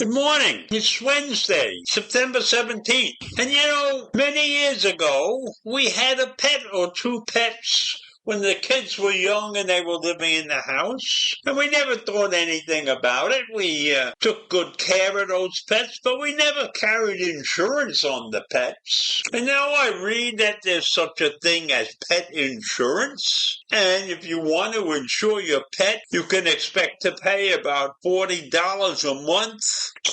Good morning. It's Wednesday, September 17th. And many years ago, we had a pet or two pets when the kids were young and they were living in the house. And we never thought anything about it. We took good care of those pets, but we never carried insurance on the pets. And now I read that there's such a thing as pet insurance. And if you want to insure your pet, you can expect to pay about $40 a month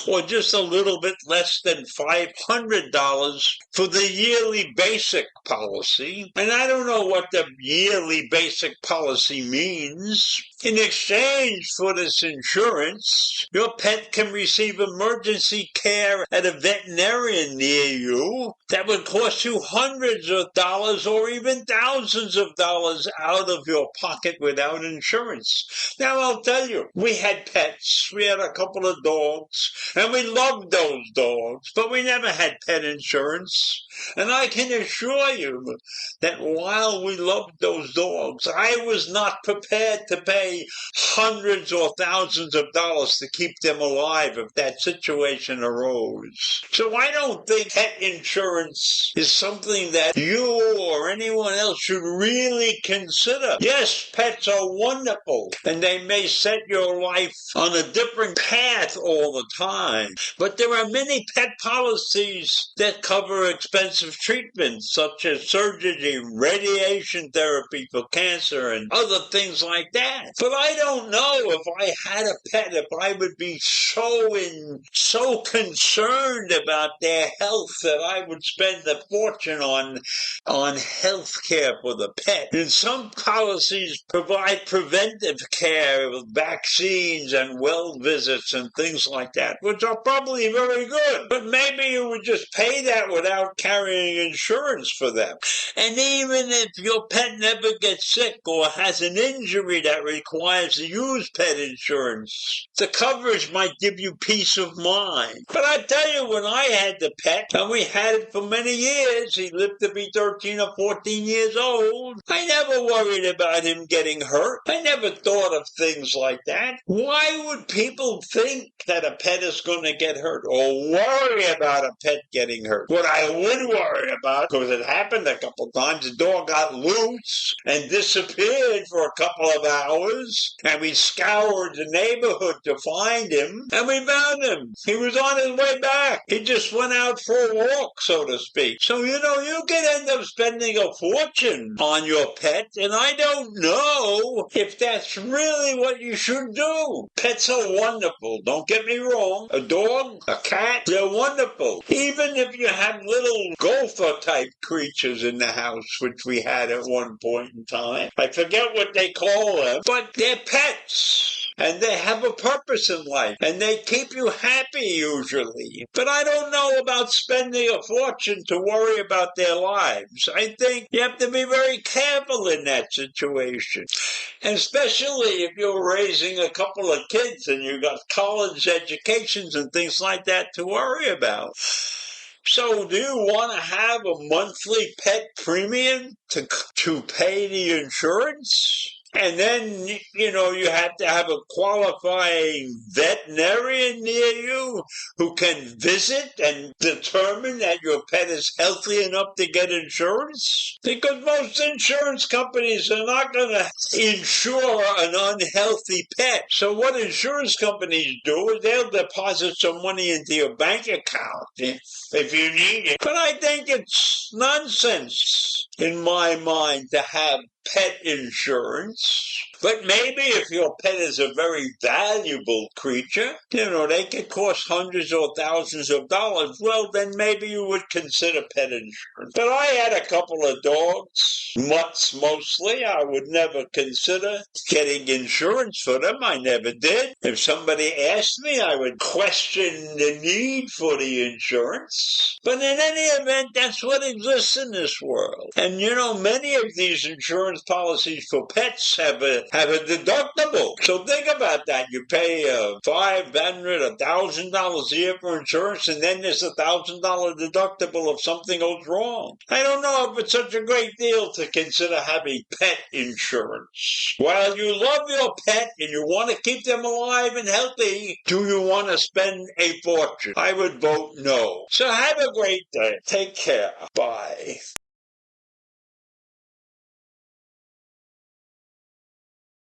or just a little bit less than $500 for the yearly basic policy. And I don't know what the yearly basic policy means. In exchange for this insurance, your pet can receive emergency care at a veterinarian near you that would cost you hundreds of dollars or even thousands of dollars out of your pocket without insurance. Now, I'll tell you, we had pets. We had a couple of dogs, and we loved those dogs, but we never had pet insurance. And I can assure you that while we loved those dogs, I was not prepared to pay hundreds or thousands of dollars to keep them alive if that situation arose. So I don't think pet insurance is something that you or anyone else should really consider. Yes, pets are wonderful, and they may set your life on a different path all the time. But there are many pet policies that cover expensive treatments such as surgery, radiation therapy for cancer, and other things like that. But I don't know if I had a pet, if I would be so concerned about their health that I would spend a fortune on health care for the pet. And some policies provide preventive care with vaccines and well visits and things like that, which are probably very good. But maybe you would just pay that without carrying insurance for them. And even if your pet never gets sick or has an injury that requires to use pet insurance, the coverage might give you peace of mind. But I tell you, when I had the pet, and we had it for many years, he lived to be 13 or 14 years old, I never worried about him getting hurt. I never thought of things like that. Why would people think that a pet is going to get hurt or worry about a pet getting hurt? What I would worry about, because it happened a couple times, the dog got loose and disappeared for a couple of hours, and we scoured the neighborhood to find him, and we found him. He was on his way back. He just went out for a walk, so to speak. So, you can end up spending a fortune on your pet, and I don't know if that's really what you should do. Pets are wonderful, don't get me wrong. A dog, a cat, they're wonderful. Even if you have little gopher-type creatures in the house, which we had at one point in time. I forget what they call them, but they're pets. And they have a purpose in life, and they keep you happy usually. But I don't know about spending a fortune to worry about their lives. I think you have to be very careful in that situation. And especially if you're raising a couple of kids and you've got college educations and things like that to worry about. So do you want to have a monthly pet premium to pay the insurance? And then, you have to have a qualifying veterinarian near you who can visit and determine that your pet is healthy enough to get insurance. Because most insurance companies are not going to insure an unhealthy pet. So what insurance companies do is they'll deposit some money into your bank account if you need it. But I think it's nonsense in my mind to have pet insurance. But maybe if your pet is a very valuable creature, they could cost hundreds or thousands of dollars, well, then maybe you would consider pet insurance. But I had a couple of dogs, mutts mostly. I would never consider getting insurance for them. I never did. If somebody asked me, I would question the need for the insurance. But in any event, that's what exists in this world. And many of these insurance policies for pets have a have a deductible. So think about that. You pay $500, $1,000 a year for insurance, and then there's $1,000 deductible if something goes wrong. I don't know if it's such a great deal to consider having pet insurance. While you love your pet and you want to keep them alive and healthy, do you want to spend a fortune? I would vote no. So have a great day. Take care. Bye.